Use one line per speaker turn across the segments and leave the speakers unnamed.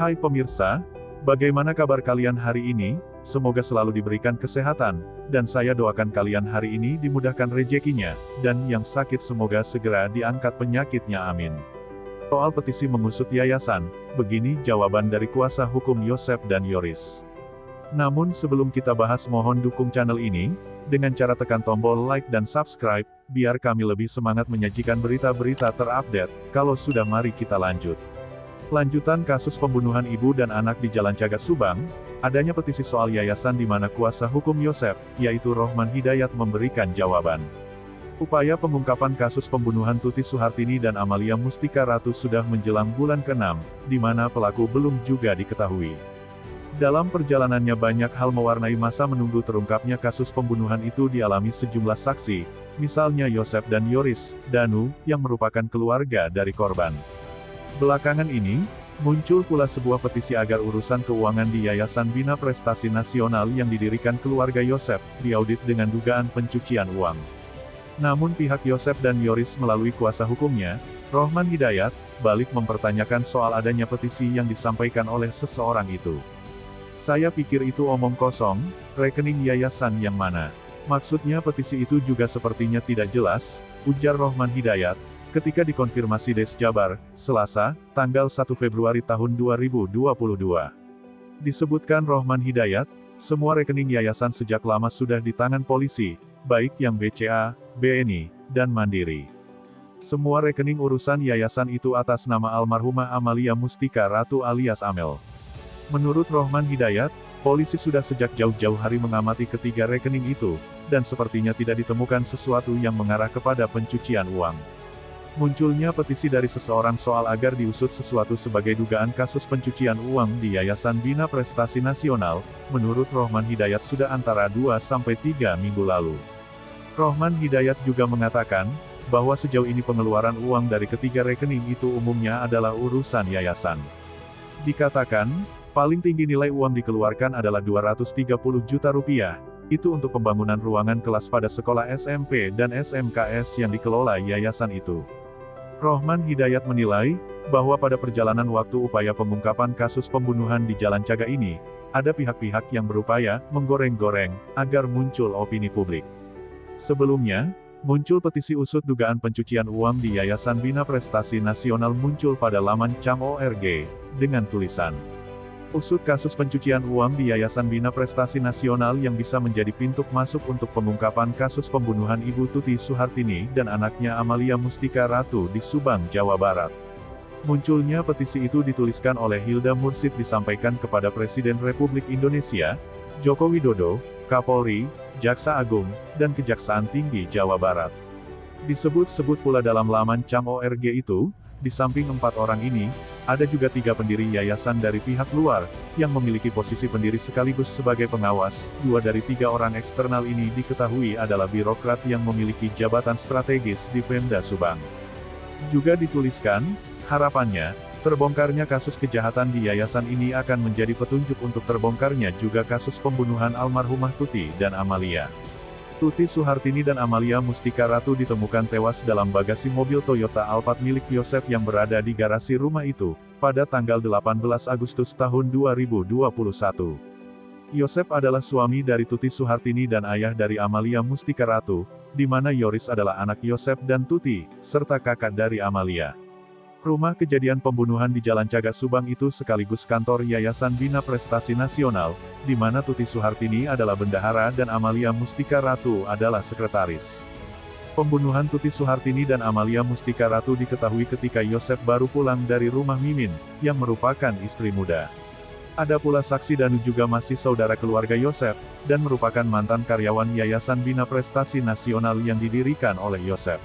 Hai pemirsa, bagaimana kabar kalian hari ini? Semoga selalu diberikan kesehatan, dan saya doakan kalian hari ini dimudahkan rezekinya, dan yang sakit semoga segera diangkat penyakitnya amin. Soal petisi mengusut yayasan, begini jawaban dari kuasa hukum Yosep dan Yoris. Namun sebelum kita bahas mohon dukung channel ini, dengan cara tekan tombol like dan subscribe, biar kami lebih semangat menyajikan berita-berita terupdate. Kalau sudah mari kita lanjut. Lanjutan kasus pembunuhan ibu dan anak di Jalan Cagak Subang, adanya petisi soal yayasan di mana kuasa hukum Yosep, yaitu Rohman Hidayat memberikan jawaban. Upaya pengungkapan kasus pembunuhan Tuti Suhartini dan Amalia Mustika Ratu sudah menjelang bulan ke-6, di mana pelaku belum juga diketahui. Dalam perjalanannya banyak hal mewarnai masa menunggu terungkapnya kasus pembunuhan itu dialami sejumlah saksi, misalnya Yosep dan Yoris, Danu, yang merupakan keluarga dari korban. Belakangan ini, muncul pula sebuah petisi agar urusan keuangan di Yayasan Bina Prestasi Nasional yang didirikan keluarga Yosep, diaudit dengan dugaan pencucian uang. Namun pihak Yosep dan Yoris melalui kuasa hukumnya, Rohman Hidayat, balik mempertanyakan soal adanya petisi yang disampaikan oleh seseorang itu. Saya pikir itu omong kosong, rekening yayasan yang mana? Maksudnya petisi itu juga sepertinya tidak jelas, ujar Rohman Hidayat, ketika dikonfirmasi Des Jabar, Selasa, tanggal 1 Februari tahun 2022. Disebutkan Rohman Hidayat, semua rekening yayasan sejak lama sudah di tangan polisi, baik yang BCA, BNI, dan Mandiri. Semua rekening urusan yayasan itu atas nama almarhumah Amalia Mustika Ratu alias Amel. Menurut Rohman Hidayat, polisi sudah sejak jauh-jauh hari mengamati ketiga rekening itu, dan sepertinya tidak ditemukan sesuatu yang mengarah kepada pencucian uang. Munculnya petisi dari seseorang soal agar diusut sesuatu sebagai dugaan kasus pencucian uang di Yayasan Bina Prestasi Nasional, menurut Rohman Hidayat sudah antara 2-3 minggu lalu. Rohman Hidayat juga mengatakan, bahwa sejauh ini pengeluaran uang dari ketiga rekening itu umumnya adalah urusan yayasan. Dikatakan, paling tinggi nilai uang dikeluarkan adalah 230 juta rupiah, itu untuk pembangunan ruangan kelas pada sekolah SMP dan SMKS yang dikelola yayasan itu. Rohman Hidayat menilai, bahwa pada perjalanan waktu upaya pengungkapan kasus pembunuhan di Jalan Cagak ini, ada pihak-pihak yang berupaya menggoreng-goreng, agar muncul opini publik. Sebelumnya, muncul petisi usut dugaan pencucian uang di Yayasan Bina Prestasi Nasional muncul pada laman CAM.org, dengan tulisan, usut kasus pencucian uang di Yayasan Bina Prestasi Nasional yang bisa menjadi pintu masuk untuk pengungkapan kasus pembunuhan Ibu Tuti Suhartini dan anaknya Amalia Mustika Ratu di Subang, Jawa Barat. Munculnya petisi itu dituliskan oleh Hilda Mursid disampaikan kepada Presiden Republik Indonesia, Joko Widodo, Kapolri, Jaksa Agung, dan Kejaksaan Tinggi Jawa Barat. Disebut-sebut pula dalam laman CAM.org itu, di samping 4 orang ini, ada juga 3 pendiri yayasan dari pihak luar, yang memiliki posisi pendiri sekaligus sebagai pengawas. 2 dari 3 orang eksternal ini diketahui adalah birokrat yang memiliki jabatan strategis di Pemda Subang. Juga dituliskan, harapannya, terbongkarnya kasus kejahatan di yayasan ini akan menjadi petunjuk untuk terbongkarnya juga kasus pembunuhan almarhumah Tuti dan Amalia. Tuti Suhartini dan Amalia Mustika Ratu ditemukan tewas dalam bagasi mobil Toyota Alphard milik Yosep yang berada di garasi rumah itu, pada tanggal 18 Agustus tahun 2021. Yosep adalah suami dari Tuti Suhartini dan ayah dari Amalia Mustika Ratu, di mana Yoris adalah anak Yosep dan Tuti, serta kakak dari Amalia. Rumah kejadian pembunuhan di Jalan Cagak Subang itu sekaligus kantor Yayasan Bina Prestasi Nasional, di mana Tuti Suhartini adalah bendahara dan Amalia Mustika Ratu adalah sekretaris. Pembunuhan Tuti Suhartini dan Amalia Mustika Ratu diketahui ketika Yosep baru pulang dari rumah Mimin, yang merupakan istri muda. Ada pula saksi Danu juga masih saudara keluarga Yosep, dan merupakan mantan karyawan Yayasan Bina Prestasi Nasional yang didirikan oleh Yosep.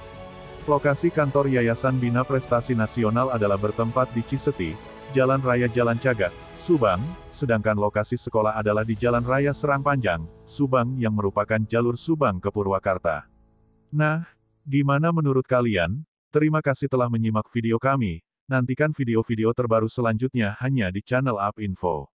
Lokasi kantor Yayasan Bina Prestasi Nasional adalah bertempat di Ciseti, Jalan Raya Jalan Cagak, Subang, sedangkan lokasi sekolah adalah di Jalan Raya Serang Panjang, Subang yang merupakan jalur Subang ke Purwakarta. Nah, gimana menurut kalian? Terima kasih telah menyimak video kami, nantikan video-video terbaru selanjutnya hanya di channel UP Info.